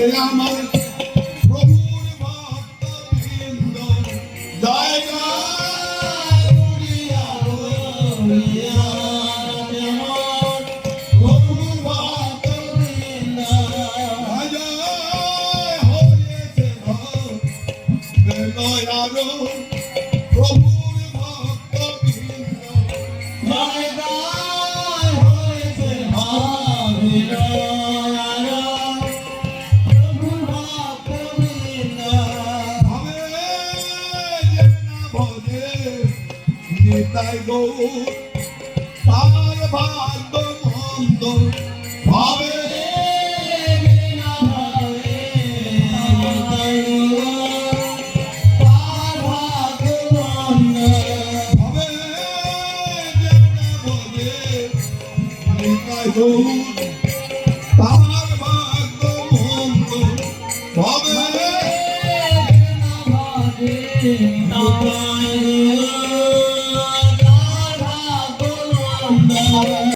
আমার প্রভুর ভক্তবৃন্দ জয় জয় উড়িয়া উড়িয়া আমার প্রভুর ভক্তবৃন্দ জয় জয় হয়েছে দয়ারো প্রভুর ভক্তবৃন্দ জয় জয় হয়েছে নিতাই গৌর তার ভাগ্য মন্দ ভাবে তার ভাগ্য মন্দ ভাবে নিতাই গৌর তার ভাগ্য মন্দ ভাবে